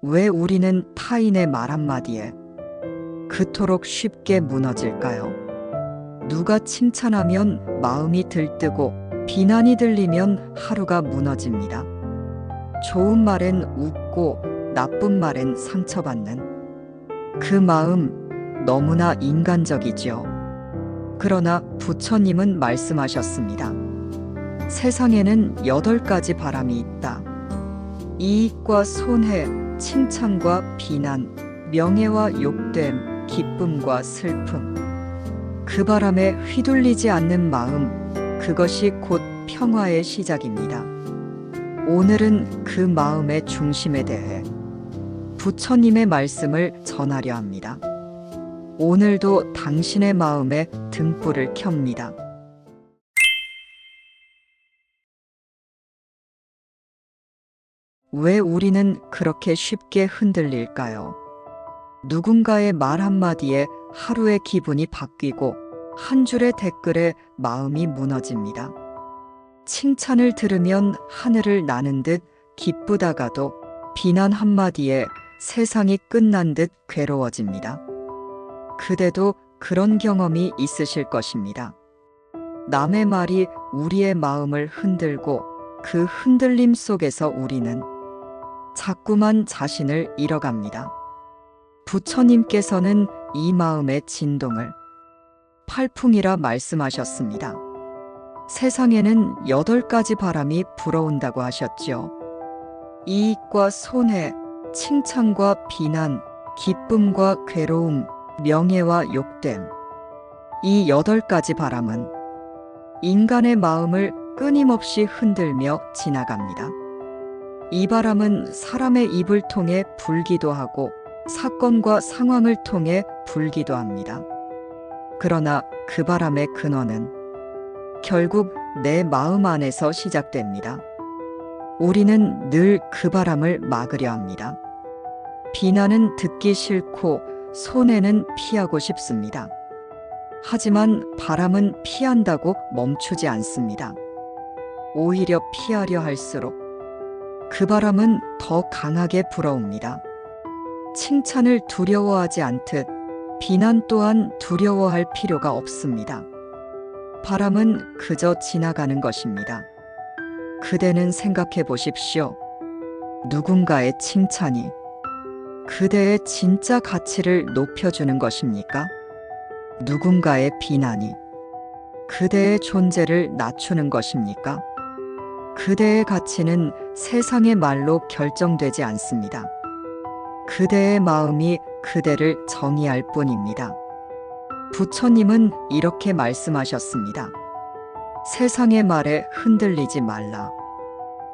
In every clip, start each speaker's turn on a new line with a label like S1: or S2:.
S1: 왜 우리는 타인의 말 한마디에 그토록 쉽게 무너질까요? 누가 칭찬하면 마음이 들뜨고 비난이 들리면 하루가 무너집니다. 좋은 말엔 웃고 나쁜 말엔 상처받는 그 마음 너무나 인간적이죠. 그러나 부처님은 말씀하셨습니다. 세상에는 8가지 바람이 있다. 이익과 손해, 칭찬과 비난, 명예와 욕됨, 기쁨과 슬픔. 그 바람에 휘둘리지 않는 마음, 그것이 곧 평화의 시작입니다. 오늘은 그 마음의 중심에 대해 부처님의 말씀을 전하려 합니다. 오늘도 당신의 마음에 등불을 켭니다. 왜 우리는 그렇게 쉽게 흔들릴까요? 누군가의 말 한마디에 하루의 기분이 바뀌고 한 줄의 댓글에 마음이 무너집니다. 칭찬을 들으면 하늘을 나는 듯 기쁘다가도 비난 한마디에 세상이 끝난 듯 괴로워집니다. 그대도 그런 경험이 있으실 것입니다. 남의 말이 우리의 마음을 흔들고 그 흔들림 속에서 우리는 자꾸만 자신을 잃어갑니다. 부처님께서는 이 마음의 진동을 팔풍이라 말씀하셨습니다. 세상에는 8가지 바람이 불어온다고 하셨지요. 이익과 손해, 칭찬과 비난, 기쁨과 괴로움, 명예와 욕됨. 이 8가지 바람은 인간의 마음을 끊임없이 흔들며 지나갑니다. 이 바람은 사람의 입을 통해 불기도 하고 사건과 상황을 통해 불기도 합니다. 그러나 그 바람의 근원은 결국 내 마음 안에서 시작됩니다. 우리는 늘 그 바람을 막으려 합니다. 비난은 듣기 싫고 손해는 피하고 싶습니다. 하지만 바람은 피한다고 멈추지 않습니다. 오히려 피하려 할수록 그 바람은 더 강하게 불어옵니다. 칭찬을 두려워하지 않듯 비난 또한 두려워할 필요가 없습니다. 바람은 그저 지나가는 것입니다. 그대는 생각해 보십시오. 누군가의 칭찬이 그대의 진짜 가치를 높여주는 것입니까? 누군가의 비난이 그대의 존재를 낮추는 것입니까? 그대의 가치는 세상의 말로 결정되지 않습니다. 그대의 마음이 그대를 정의할 뿐입니다. 부처님은 이렇게 말씀하셨습니다. 세상의 말에 흔들리지 말라.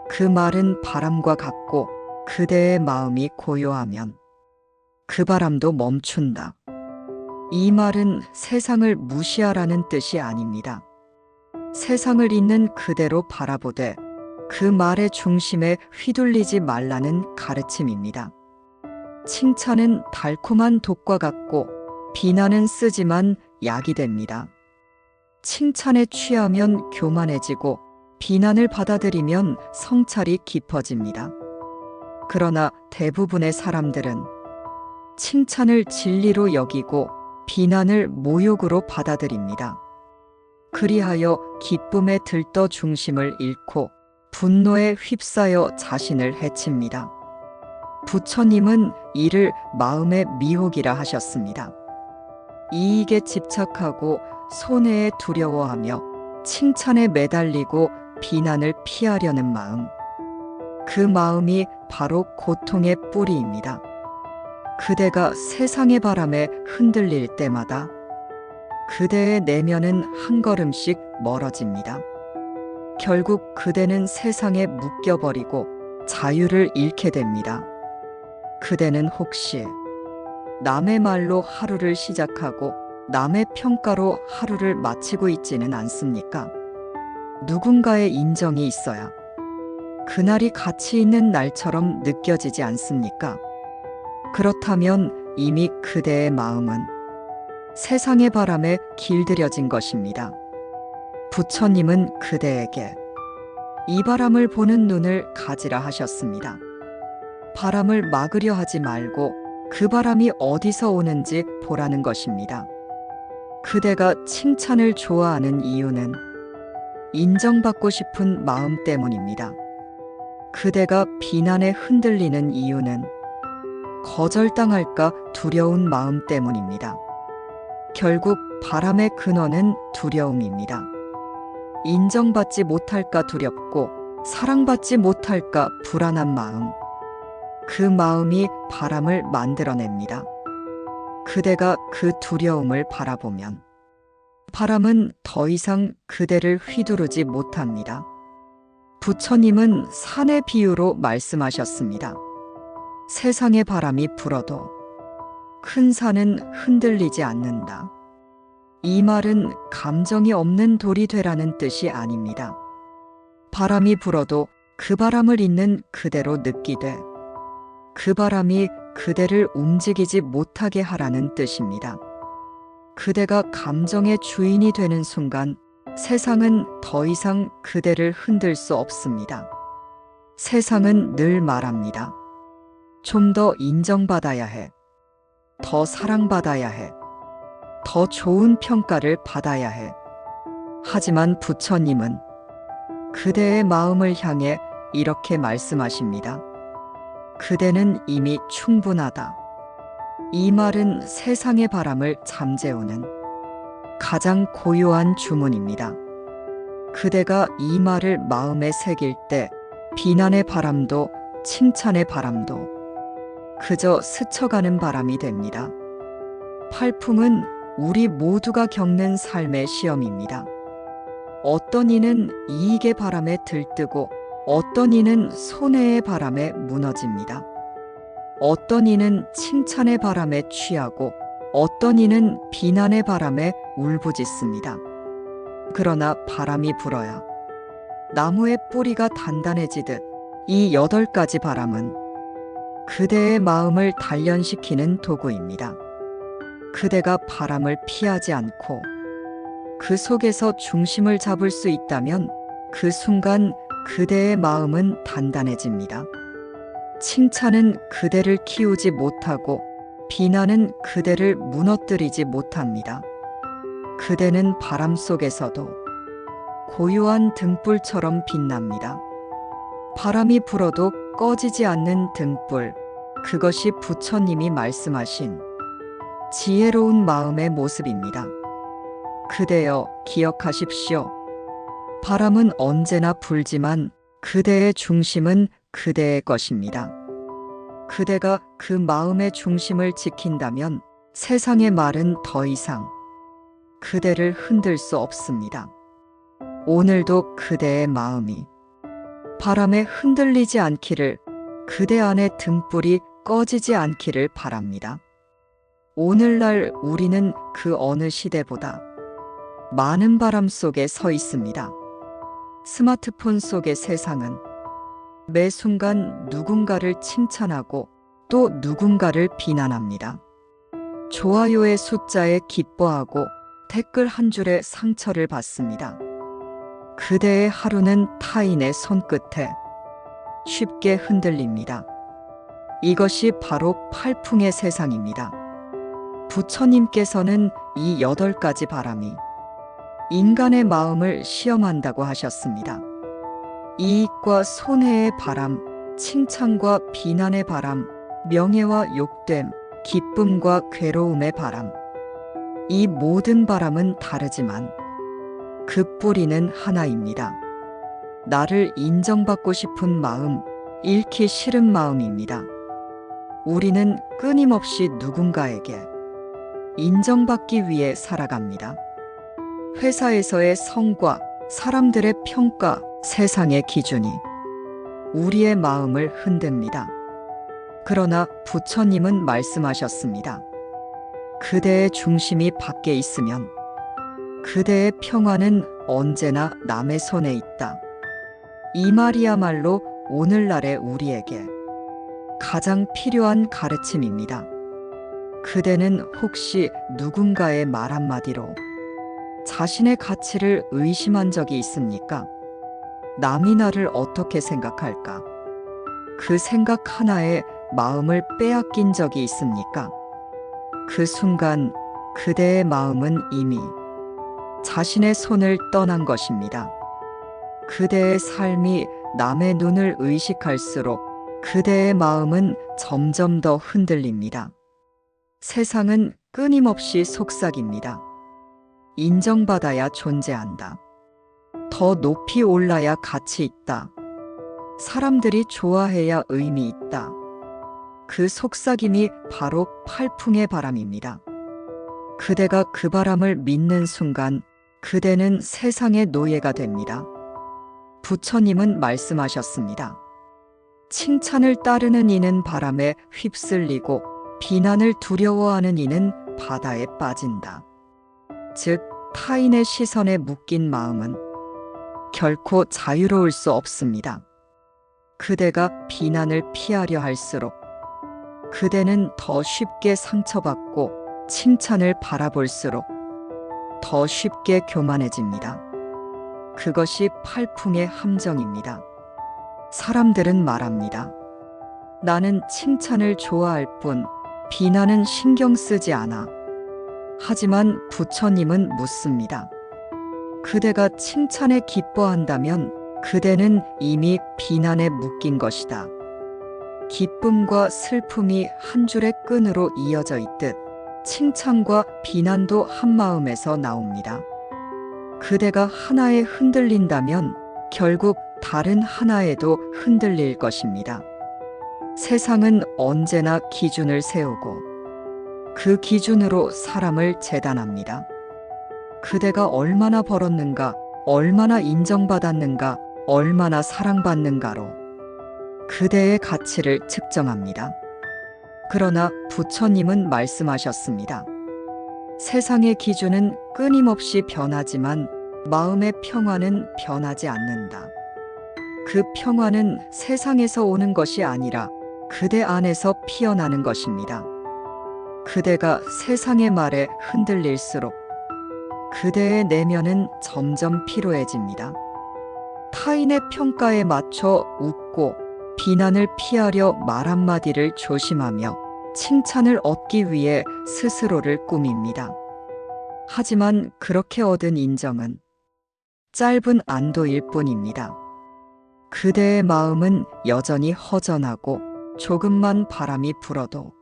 S1: 그 말은 바람과 같고 그대의 마음이 고요하면 그 바람도 멈춘다. 이 말은 세상을 무시하라는 뜻이 아닙니다. 세상을 있는 그대로 바라보되 그 말의 중심에 휘둘리지 말라는 가르침입니다. 칭찬은 달콤한 독과 같고 비난은 쓰지만 약이 됩니다. 칭찬에 취하면 교만해지고 비난을 받아들이면 성찰이 깊어집니다. 그러나 대부분의 사람들은 칭찬을 진리로 여기고 비난을 모욕으로 받아들입니다. 그리하여 기쁨에 들떠 중심을 잃고 분노에 휩싸여 자신을 해칩니다. 부처님은 이를 마음의 미혹이라 하셨습니다. 이익에 집착하고 손해에 두려워하며 칭찬에 매달리고 비난을 피하려는 마음. 그 마음이 바로 고통의 뿌리입니다. 그대가 세상의 바람에 흔들릴 때마다 그대의 내면은 한 걸음씩 멀어집니다. 결국 그대는 세상에 묶여버리고 자유를 잃게 됩니다. 그대는 혹시 남의 말로 하루를 시작하고 남의 평가로 하루를 마치고 있지는 않습니까? 누군가의 인정이 있어야 그날이 가치 있는 날처럼 느껴지지 않습니까? 그렇다면 이미 그대의 마음은 세상의 바람에 길들여진 것입니다. 부처님은 그대에게 이 바람을 보는 눈을 가지라 하셨습니다. 바람을 막으려 하지 말고 그 바람이 어디서 오는지 보라는 것입니다. 그대가 칭찬을 좋아하는 이유는 인정받고 싶은 마음 때문입니다. 그대가 비난에 흔들리는 이유는 거절당할까 두려운 마음 때문입니다. 결국 바람의 근원은 두려움입니다. 인정받지 못할까 두렵고 사랑받지 못할까 불안한 마음. 그 마음이 바람을 만들어냅니다. 그대가 그 두려움을 바라보면 바람은 더 이상 그대를 휘두르지 못합니다. 부처님은 산의 비유로 말씀하셨습니다. 세상의 바람이 불어도 큰 산은 흔들리지 않는다. 이 말은 감정이 없는 돌이 되라는 뜻이 아닙니다. 바람이 불어도 그 바람을 있는 그대로 느끼되 그 바람이 그대를 움직이지 못하게 하라는 뜻입니다. 그대가 감정의 주인이 되는 순간 세상은 더 이상 그대를 흔들 수 없습니다. 세상은 늘 말합니다. 좀 더 인정받아야 해. 더 사랑받아야 해. 더 좋은 평가를 받아야 해. 하지만 부처님은 그대의 마음을 향해 이렇게 말씀하십니다. 그대는 이미 충분하다. 이 말은 세상의 바람을 잠재우는 가장 고요한 주문입니다. 그대가 이 말을 마음에 새길 때 비난의 바람도 칭찬의 바람도 그저 스쳐가는 바람이 됩니다. 팔풍은 우리 모두가 겪는 삶의 시험입니다. 어떤 이는 이익의 바람에 들뜨고 어떤 이는 손해의 바람에 무너집니다. 어떤 이는 칭찬의 바람에 취하고 어떤 이는 비난의 바람에 울부짖습니다. 그러나 바람이 불어야 나무의 뿌리가 단단해지듯 이 8가지 바람은 그대의 마음을 단련시키는 도구입니다. 그대가 바람을 피하지 않고 그 속에서 중심을 잡을 수 있다면 그 순간 그대의 마음은 단단해집니다. 칭찬은 그대를 키우지 못하고 비난은 그대를 무너뜨리지 못합니다. 그대는 바람 속에서도 고요한 등불처럼 빛납니다. 바람이 불어도 꺼지지 않는 등불, 그것이 부처님이 말씀하신 지혜로운 마음의 모습입니다. 그대여 기억하십시오. 바람은 언제나 불지만 그대의 중심은 그대의 것입니다. 그대가 그 마음의 중심을 지킨다면 세상의 말은 더 이상 그대를 흔들 수 없습니다. 오늘도 그대의 마음이 바람에 흔들리지 않기를, 그대 안의 등불이 꺼지지 않기를 바랍니다. 오늘날 우리는 그 어느 시대보다 많은 바람 속에 서 있습니다. 스마트폰 속의 세상은 매 순간 누군가를 칭찬하고 또 누군가를 비난합니다. 좋아요의 숫자에 기뻐하고 댓글 한 줄에 상처를 받습니다. 그대의 하루는 타인의 손끝에 쉽게 흔들립니다. 이것이 바로 팔풍의 세상입니다. 부처님께서는 이 8가지 바람이 인간의 마음을 시험한다고 하셨습니다. 이익과 손해의 바람, 칭찬과 비난의 바람, 명예와 욕됨, 기쁨과 괴로움의 바람. 이 모든 바람은 다르지만 그 뿌리는 하나입니다. 나를 인정받고 싶은 마음, 잃기 싫은 마음입니다. 우리는 끊임없이 누군가에게 인정받기 위해 살아갑니다. 회사에서의 성과, 사람들의 평가, 세상의 기준이 우리의 마음을 흔듭니다. 그러나 부처님은 말씀하셨습니다. 그대의 중심이 밖에 있으면 그대의 평화는 언제나 남의 손에 있다. 이 말이야말로 오늘날의 우리에게 가장 필요한 가르침입니다. 그대는 혹시 누군가의 말 한마디로 자신의 가치를 의심한 적이 있습니까? 남이 나를 어떻게 생각할까? 그 생각 하나에 마음을 빼앗긴 적이 있습니까? 그 순간 그대의 마음은 이미 자신의 손을 떠난 것입니다. 그대의 삶이 남의 눈을 의식할수록 그대의 마음은 점점 더 흔들립니다. 세상은 끊임없이 속삭입니다. 인정받아야 존재한다. 더 높이 올라야 가치 있다. 사람들이 좋아해야 의미 있다. 그 속삭임이 바로 팔풍의 바람입니다. 그대가 그 바람을 믿는 순간 그대는 세상의 노예가 됩니다. 부처님은 말씀하셨습니다. 칭찬을 따르는 이는 바람에 휩쓸리고 비난을 두려워하는 이는 바다에 빠진다. 즉, 타인의 시선에 묶인 마음은 결코 자유로울 수 없습니다. 그대가 비난을 피하려 할수록 그대는 더 쉽게 상처받고 칭찬을 바라볼수록 더 쉽게 교만해집니다. 그것이 팔풍의 함정입니다. 사람들은 말합니다. 나는 칭찬을 좋아할 뿐 비난은 신경 쓰지 않아. 하지만 부처님은 묻습니다. 그대가 칭찬에 기뻐한다면 그대는 이미 비난에 묶인 것이다. 기쁨과 슬픔이 한 줄의 끈으로 이어져 있듯 칭찬과 비난도 한 마음에서 나옵니다. 그대가 하나에 흔들린다면 결국 다른 하나에도 흔들릴 것입니다. 세상은 언제나 기준을 세우고 그 기준으로 사람을 재단합니다. 그대가 얼마나 벌었는가, 얼마나 인정받았는가, 얼마나 사랑받는가로 그대의 가치를 측정합니다. 그러나 부처님은 말씀하셨습니다. 세상의 기준은 끊임없이 변하지만 마음의 평화는 변하지 않는다. 그 평화는 세상에서 오는 것이 아니라 그대 안에서 피어나는 것입니다. 그대가 세상의 말에 흔들릴수록 그대의 내면은 점점 피로해집니다. 타인의 평가에 맞춰 웃고 비난을 피하려 말 한마디를 조심하며 칭찬을 얻기 위해 스스로를 꾸밉니다. 하지만 그렇게 얻은 인정은 짧은 안도일 뿐입니다. 그대의 마음은 여전히 허전하고 조금만 바람이 불어도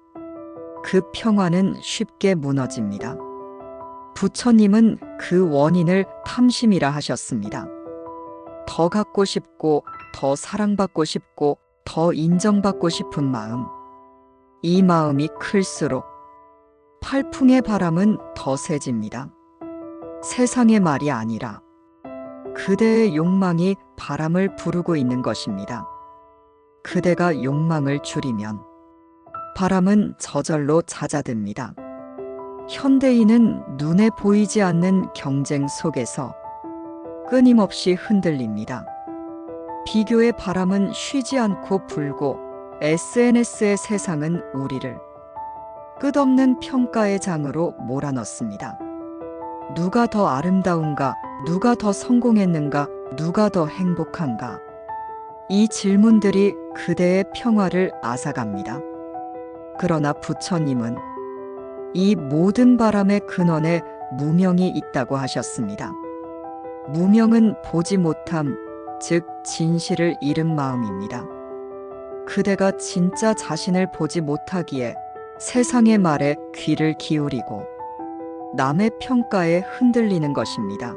S1: 그 평화는 쉽게 무너집니다. 부처님은 그 원인을 탐심이라 하셨습니다. 더 갖고 싶고, 더 사랑받고 싶고, 더 인정받고 싶은 마음. 이 마음이 클수록 팔풍의 바람은 더 세집니다. 세상의 말이 아니라 그대의 욕망이 바람을 부르고 있는 것입니다. 그대가 욕망을 줄이면 바람은 저절로 잦아듭니다. 현대인은 눈에 보이지 않는 경쟁 속에서 끊임없이 흔들립니다. 비교의 바람은 쉬지 않고 불고 SNS의 세상은 우리를 끝없는 평가의 장으로 몰아넣습니다. 누가 더 아름다운가? 누가 더 성공했는가? 누가 더 행복한가? 이 질문들이 그대의 평화를 앗아갑니다. 그러나 부처님은 이 모든 바람의 근원에 무명이 있다고 하셨습니다. 무명은 보지 못함, 즉 진실을 잃은 마음입니다. 그대가 진짜 자신을 보지 못하기에 세상의 말에 귀를 기울이고 남의 평가에 흔들리는 것입니다.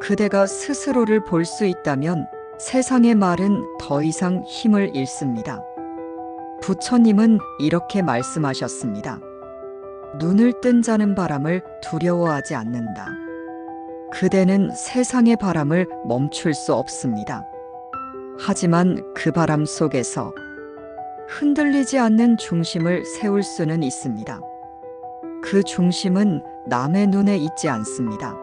S1: 그대가 스스로를 볼 수 있다면 세상의 말은 더 이상 힘을 잃습니다. 부처님은 이렇게 말씀하셨습니다. 눈을 뜬 자는 바람을 두려워하지 않는다. 그대는 세상의 바람을 멈출 수 없습니다. 하지만 그 바람 속에서 흔들리지 않는 중심을 세울 수는 있습니다. 그 중심은 남의 눈에 있지 않습니다.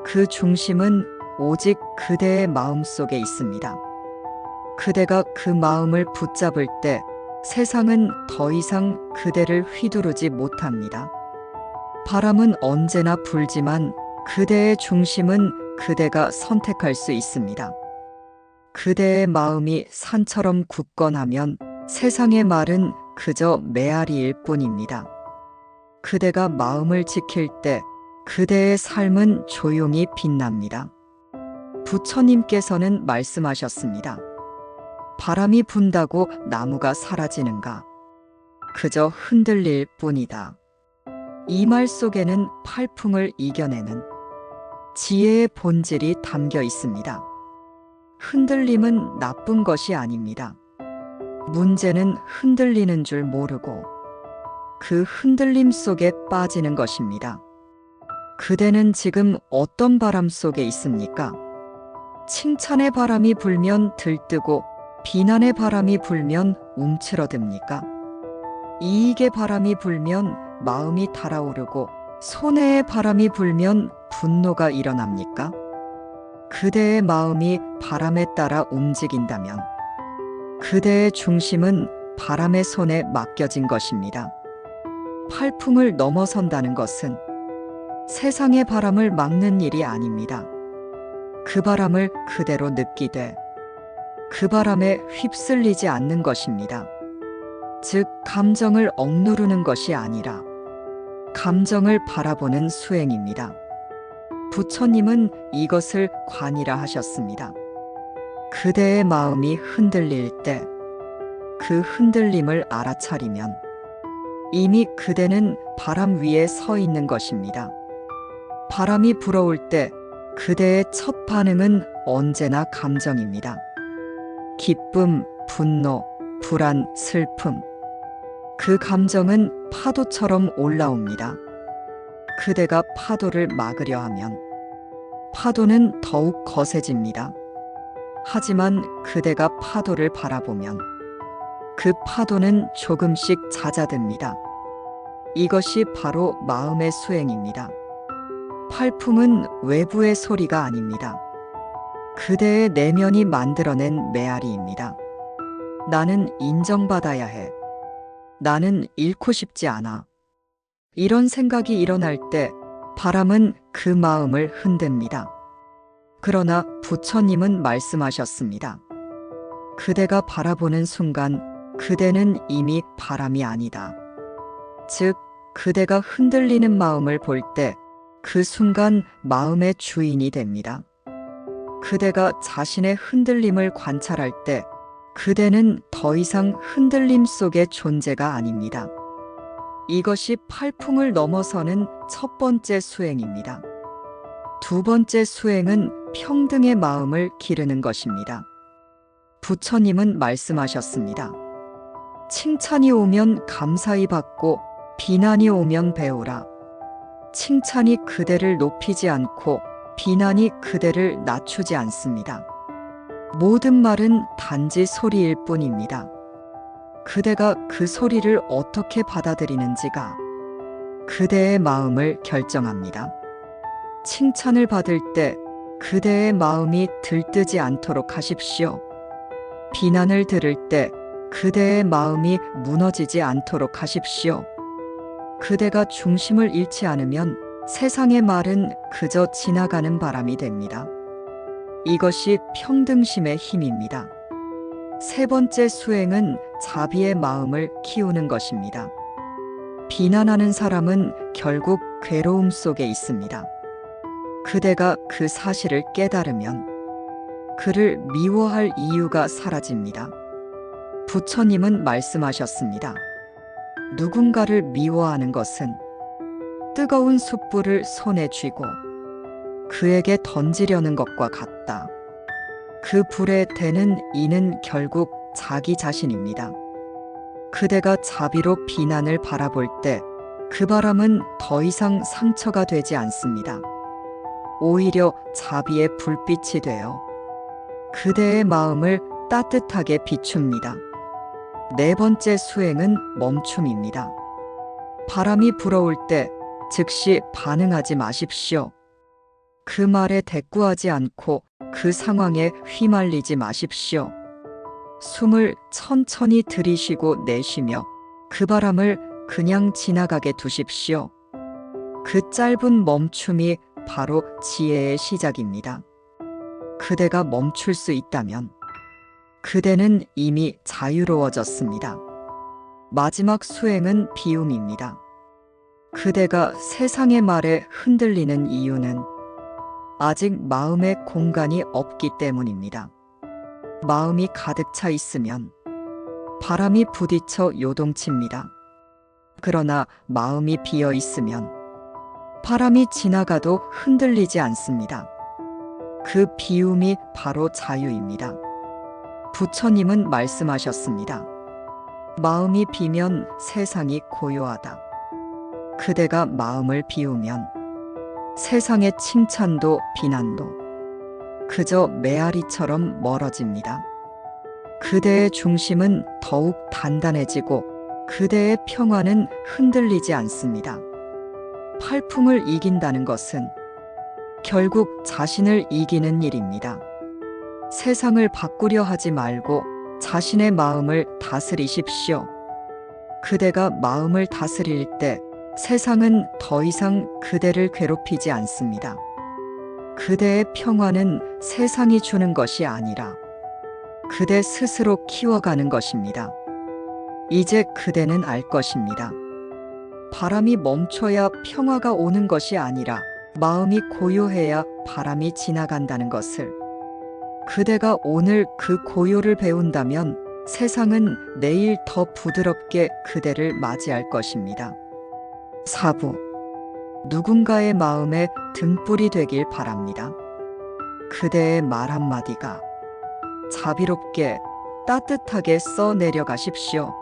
S1: 그 중심은 오직 그대의 마음 속에 있습니다. 그대가 그 마음을 붙잡을 때 세상은 더 이상 그대를 휘두르지 못합니다. 바람은 언제나 불지만 그대의 중심은 그대가 선택할 수 있습니다. 그대의 마음이 산처럼 굳건하면 세상의 말은 그저 메아리일 뿐입니다. 그대가 마음을 지킬 때 그대의 삶은 조용히 빛납니다. 부처님께서는 말씀하셨습니다. 바람이 분다고 나무가 사라지는가? 그저 흔들릴 뿐이다. 이 말 속에는 팔풍을 이겨내는 지혜의 본질이 담겨 있습니다. 흔들림은 나쁜 것이 아닙니다. 문제는 흔들리는 줄 모르고 그 흔들림 속에 빠지는 것입니다. 그대는 지금 어떤 바람 속에 있습니까? 칭찬의 바람이 불면 들뜨고 비난의 바람이 불면 움츠러듭니까? 이익의 바람이 불면 마음이 달아오르고 손해의 바람이 불면 분노가 일어납니까? 그대의 마음이 바람에 따라 움직인다면 그대의 중심은 바람의 손에 맡겨진 것입니다. 팔풍을 넘어선다는 것은 세상의 바람을 막는 일이 아닙니다. 그 바람을 그대로 느끼되 그 바람에 휩쓸리지 않는 것입니다. 즉, 감정을 억누르는 것이 아니라 감정을 바라보는 수행입니다. 부처님은 이것을 관이라 하셨습니다. 그대의 마음이 흔들릴 때 그 흔들림을 알아차리면 이미 그대는 바람 위에 서 있는 것입니다. 바람이 불어올 때 그대의 첫 반응은 언제나 감정입니다. 기쁨, 분노, 불안, 슬픔. 그 감정은 파도처럼 올라옵니다. 그대가 파도를 막으려 하면 파도는 더욱 거세집니다. 하지만 그대가 파도를 바라보면 그 파도는 조금씩 잦아듭니다. 이것이 바로 마음의 수행입니다. 팔풍은 외부의 소리가 아닙니다. 그대의 내면이 만들어낸 메아리입니다. 나는 인정받아야 해. 나는 잃고 싶지 않아. 이런 생각이 일어날 때 바람은 그 마음을 흔듭니다. 그러나 부처님은 말씀하셨습니다. 그대가 바라보는 순간 그대는 이미 바람이 아니다. 즉, 그대가 흔들리는 마음을 볼 때 그 순간 마음의 주인이 됩니다. 그대가 자신의 흔들림을 관찰할 때 그대는 더 이상 흔들림 속의 존재가 아닙니다. 이것이 팔풍을 넘어서는 첫 번째 수행입니다. 두 번째 수행은 평등의 마음을 기르는 것입니다. 부처님은 말씀하셨습니다. 칭찬이 오면 감사히 받고 비난이 오면 배우라. 칭찬이 그대를 높이지 않고 비난이 그대를 낮추지 않습니다. 모든 말은 단지 소리일 뿐입니다. 그대가 그 소리를 어떻게 받아들이는지가 그대의 마음을 결정합니다. 칭찬을 받을 때 그대의 마음이 들뜨지 않도록 하십시오. 비난을 들을 때 그대의 마음이 무너지지 않도록 하십시오. 그대가 중심을 잃지 않으면 세상의 말은 그저 지나가는 바람이 됩니다. 이것이 평등심의 힘입니다. 세 번째 수행은 자비의 마음을 키우는 것입니다. 비난하는 사람은 결국 괴로움 속에 있습니다. 그대가 그 사실을 깨달으면 그를 미워할 이유가 사라집니다. 부처님은 말씀하셨습니다. 누군가를 미워하는 것은 뜨거운 숯불을 손에 쥐고 그에게 던지려는 것과 같다. 그 불에 대는 이는 결국 자기 자신입니다. 그대가 자비로 비난을 바라볼 때 그 바람은 더 이상 상처가 되지 않습니다. 오히려 자비의 불빛이 되어 그대의 마음을 따뜻하게 비춥니다. 네 번째 수행은 멈춤입니다. 바람이 불어올 때 즉시 반응하지 마십시오. 그 말에 대꾸하지 않고 그 상황에 휘말리지 마십시오. 숨을 천천히 들이쉬고 내쉬며 그 바람을 그냥 지나가게 두십시오. 그 짧은 멈춤이 바로 지혜의 시작입니다. 그대가 멈출 수 있다면 그대는 이미 자유로워졌습니다. 마지막 수행은 비움입니다. 그대가 세상의 말에 흔들리는 이유는 아직 마음의 공간이 없기 때문입니다. 마음이 가득 차 있으면 바람이 부딪혀 요동칩니다. 그러나 마음이 비어 있으면 바람이 지나가도 흔들리지 않습니다. 그 비움이 바로 자유입니다. 부처님은 말씀하셨습니다. 마음이 비면 세상이 고요하다. 그대가 마음을 비우면 세상의 칭찬도 비난도 그저 메아리처럼 멀어집니다. 그대의 중심은 더욱 단단해지고 그대의 평화는 흔들리지 않습니다. 팔풍을 이긴다는 것은 결국 자신을 이기는 일입니다. 세상을 바꾸려 하지 말고 자신의 마음을 다스리십시오. 그대가 마음을 다스릴 때 세상은 더 이상 그대를 괴롭히지 않습니다. 그대의 평화는 세상이 주는 것이 아니라 그대 스스로 키워가는 것입니다. 이제 그대는 알 것입니다. 바람이 멈춰야 평화가 오는 것이 아니라 마음이 고요해야 바람이 지나간다는 것을. 그대가 오늘 그 고요를 배운다면 세상은 내일 더 부드럽게 그대를 맞이할 것입니다. 4부. 누군가의 마음에 등불이 되길 바랍니다. 그대의 말 한마디가 자비롭게 따뜻하게 써 내려가십시오.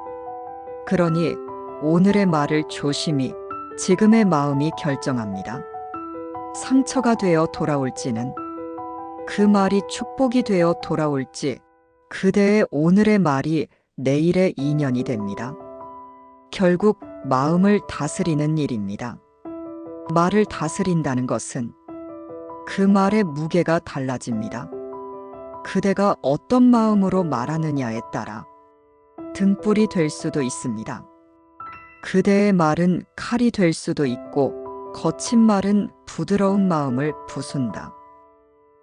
S1: 그러니 오늘의 말을 조심히 지금의 마음이 결정합니다. 상처가 되어 돌아올지는 그 말이 축복이 되어 돌아올지 그대의 오늘의 말이 내일의 인연이 됩니다. 결국 마음을 다스리는 일입니다. 말을 다스린다는 것은 그 말의 무게가 달라집니다. 그대가 어떤 마음으로 말하느냐에 따라 등불이 될 수도 있습니다. 그대의 말은 칼이 될 수도 있고 거친 말은 부드러운 마음을 부순다.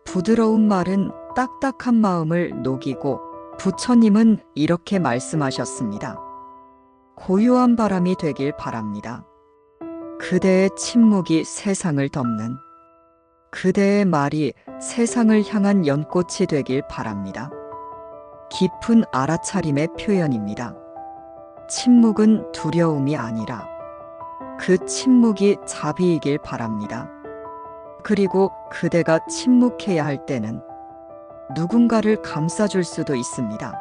S1: 부드러운 말은 딱딱한 마음을 녹이고 부처님은 이렇게 말씀하셨습니다. 고요한 바람이 되길 바랍니다. 그대의 침묵이 세상을 덮는 그대의 말이 세상을 향한 연꽃이 되길 바랍니다. 깊은 알아차림의 표현입니다. 침묵은 두려움이 아니라 그 침묵이 자비이길 바랍니다. 그리고 그대가 침묵해야 할 때는 누군가를 감싸줄 수도 있습니다.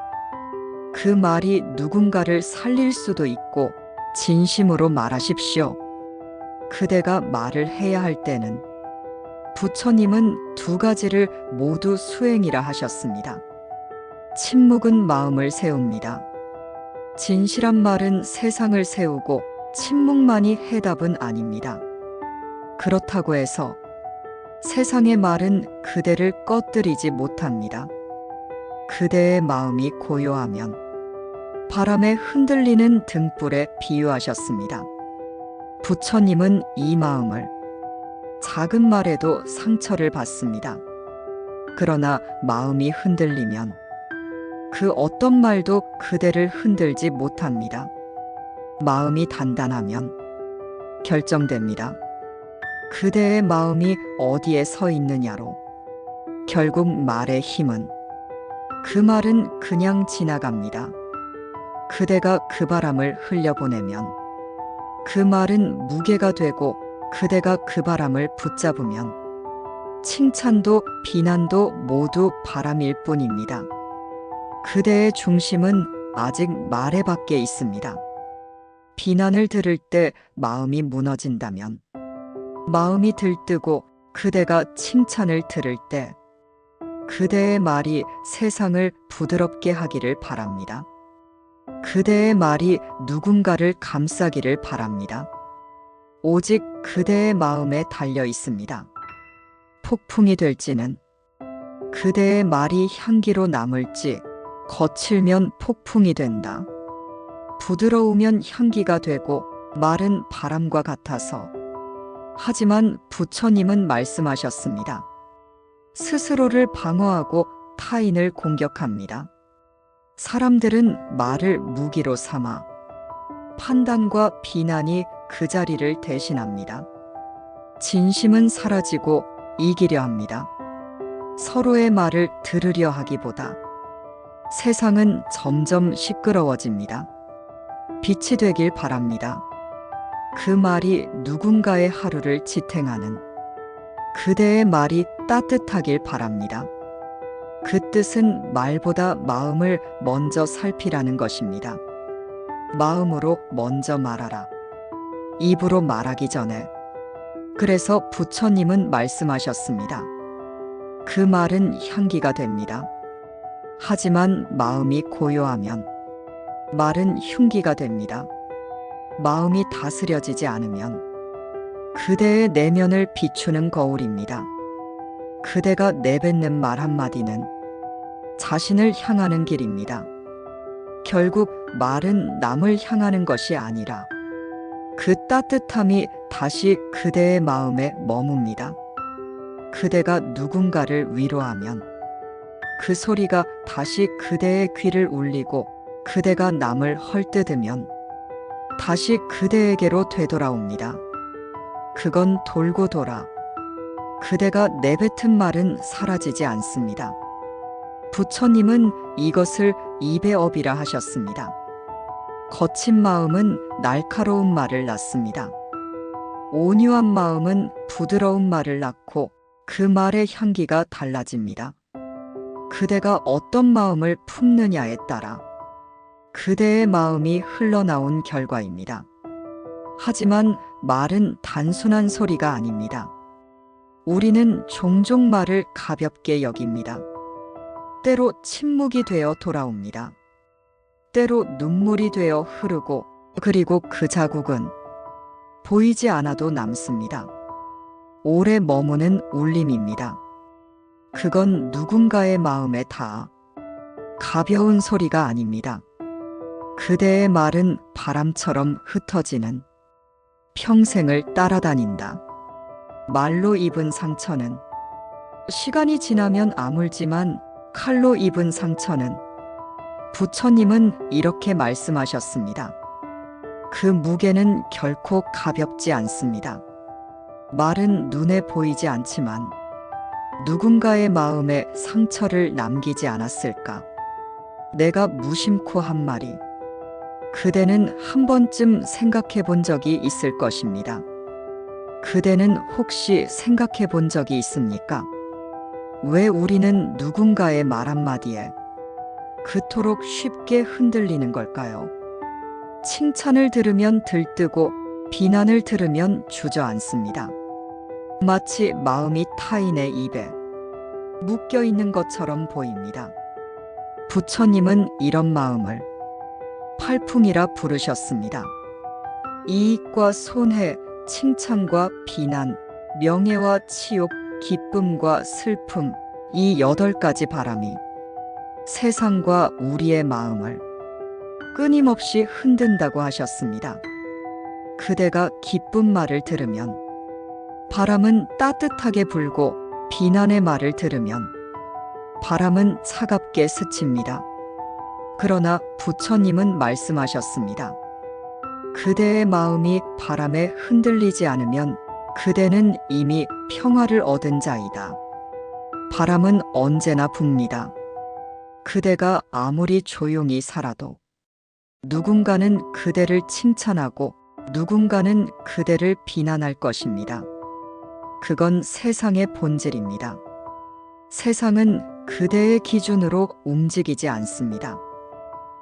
S1: 그 말이 누군가를 살릴 수도 있고 진심으로 말하십시오. 그대가 말을 해야 할 때는 부처님은 두 가지를 모두 수행이라 하셨습니다. 침묵은 마음을 세웁니다. 진실한 말은 세상을 세우고 침묵만이 해답은 아닙니다. 그렇다고 해서 세상의 말은 그대를 꺼뜨리지 못합니다. 그대의 마음이 고요하면 바람에 흔들리는 등불에 비유하셨습니다. 부처님은 이 마음을 작은 말에도 상처를 받습니다. 그러나 마음이 흔들리면 그 어떤 말도 그대를 흔들지 못합니다. 마음이 단단하면 결정됩니다. 그대의 마음이 어디에 서 있느냐로 결국 말의 힘은 그 말은 그냥 지나갑니다. 그대가 그 바람을 흘려보내면 그 말은 무게가 되고 그대가 그 바람을 붙잡으면 칭찬도 비난도 모두 바람일 뿐입니다. 그대의 중심은 아직 말의 밖에 있습니다. 비난을 들을 때 마음이 무너진다면 마음이 들뜨고 그대가 칭찬을 들을 때 그대의 말이 세상을 부드럽게 하기를 바랍니다. 그대의 말이 누군가를 감싸기를 바랍니다. 오직 그대의 마음에 달려 있습니다. 폭풍이 될지는 그대의 말이 향기로 남을지 거칠면 폭풍이 된다. 부드러우면 향기가 되고 말은 바람과 같아서. 하지만 부처님은 말씀하셨습니다. 스스로를 방어하고 타인을 공격합니다. 사람들은 말을 무기로 삼아 판단과 비난이 그 자리를 대신합니다. 진심은 사라지고 이기려 합니다. 서로의 말을 들으려 하기보다 세상은 점점 시끄러워집니다. 빛이 되길 바랍니다. 그 말이 누군가의 하루를 지탱하는 그대의 말이 따뜻하길 바랍니다. 그 뜻은 말보다 마음을 먼저 살피라는 것입니다. 마음으로 먼저 말하라. 입으로 말하기 전에. 그래서 부처님은 말씀하셨습니다. 그 말은 향기가 됩니다. 하지만 마음이 고요하면 말은 흉기가 됩니다. 마음이 다스려지지 않으면 그대의 내면을 비추는 거울입니다. 그대가 내뱉는 말 한마디는 자신을 향하는 길입니다. 결국 말은 남을 향하는 것이 아니라 그 따뜻함이 다시 그대의 마음에 머뭅니다. 그대가 누군가를 위로하면 그 소리가 다시 그대의 귀를 울리고 그대가 남을 헐뜯으면 다시 그대에게로 되돌아옵니다. 그건 돌고 돌아 그대가 내뱉은 말은 사라지지 않습니다. 부처님은 이것을 입의 업이라 하셨습니다. 거친 마음은 날카로운 말을 낳습니다. 온유한 마음은 부드러운 말을 낳고 그 말의 향기가 달라집니다. 그대가 어떤 마음을 품느냐에 따라 그대의 마음이 흘러나온 결과입니다. 하지만 말은 단순한 소리가 아닙니다. 우리는 종종 말을 가볍게 여깁니다. 때로 침묵이 되어 돌아옵니다. 때로 눈물이 되어 흐르고 그리고 그 자국은 보이지 않아도 남습니다. 오래 머무는 울림입니다. 그건 누군가의 마음에 닿아 가벼운 소리가 아닙니다. 그대의 말은 바람처럼 흩어지는 평생을 따라다닌다. 말로 입은 상처는 시간이 지나면 아물지만 칼로 입은 상처는 부처님은 이렇게 말씀하셨습니다. 그 무게는 결코 가볍지 않습니다. 말은 눈에 보이지 않지만 누군가의 마음에 상처를 남기지 않았을까? 내가 무심코 한 말이 그대는 한 번쯤 생각해 본 적이 있을 것입니다. 그대는 혹시 생각해 본 적이 있습니까? 왜 우리는 누군가의 말 한마디에 그토록 쉽게 흔들리는 걸까요? 칭찬을 들으면 들뜨고 비난을 들으면 주저앉습니다. 마치 마음이 타인의 입에 묶여 있는 것처럼 보입니다. 부처님은 이런 마음을 팔풍이라 부르셨습니다. 이익과 손해, 칭찬과 비난, 명예와 치욕, 기쁨과 슬픔, 이 8가지 바람이 세상과 우리의 마음을 끊임없이 흔든다고 하셨습니다. 그대가 기쁜 말을 들으면 바람은 따뜻하게 불고 비난의 말을 들으면 바람은 차갑게 스칩니다. 그러나 부처님은 말씀하셨습니다. 그대의 마음이 바람에 흔들리지 않으면 그대는 이미 평화를 얻은 자이다. 바람은 언제나 붑니다. 그대가 아무리 조용히 살아도 누군가는 그대를 칭찬하고 누군가는 그대를 비난할 것입니다. 그건 세상의 본질입니다. 세상은 그대의 기준으로 움직이지 않습니다.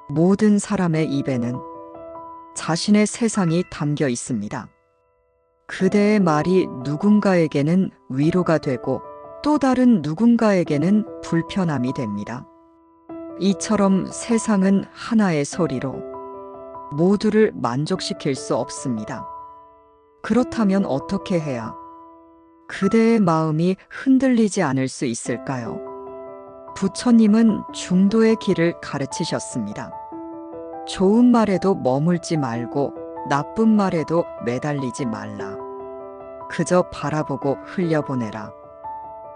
S1: 모든 사람의 입에는 자신의 세상이 담겨 있습니다. 그대의 말이 누군가에게는 위로가 되고 또 다른 누군가에게는 불편함이 됩니다. 이처럼 세상은 하나의 소리로 모두를 만족시킬 수 없습니다. 그렇다면 어떻게 해야 그대의 마음이 흔들리지 않을 수 있을까요? 부처님은 중도의 길을 가르치셨습니다. 좋은 말에도 머물지 말고 나쁜 말에도 매달리지 말라. 그저 바라보고 흘려보내라.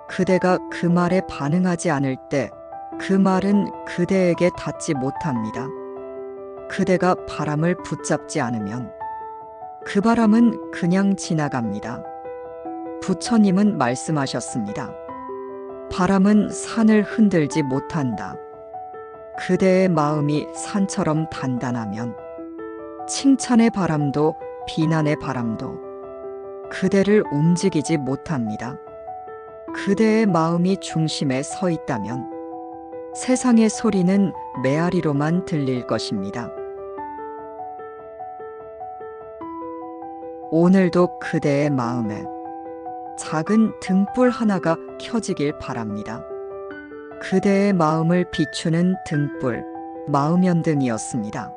S1: 그대가 그 말에 반응하지 않을 때 그 말은 그대에게 닿지 못합니다. 그대가 바람을 붙잡지 않으면 그 바람은 그냥 지나갑니다. 부처님은 말씀하셨습니다. 바람은 산을 흔들지 못한다. 그대의 마음이 산처럼 단단하면 칭찬의 바람도 비난의 바람도 그대를 움직이지 못합니다. 그대의 마음이 중심에 서 있다면 세상의 소리는 메아리로만 들릴 것입니다. 오늘도 그대의 마음에 작은 등불 하나가 켜지길 바랍니다. 그대의 마음을 비추는 등불, 마음연등이었습니다.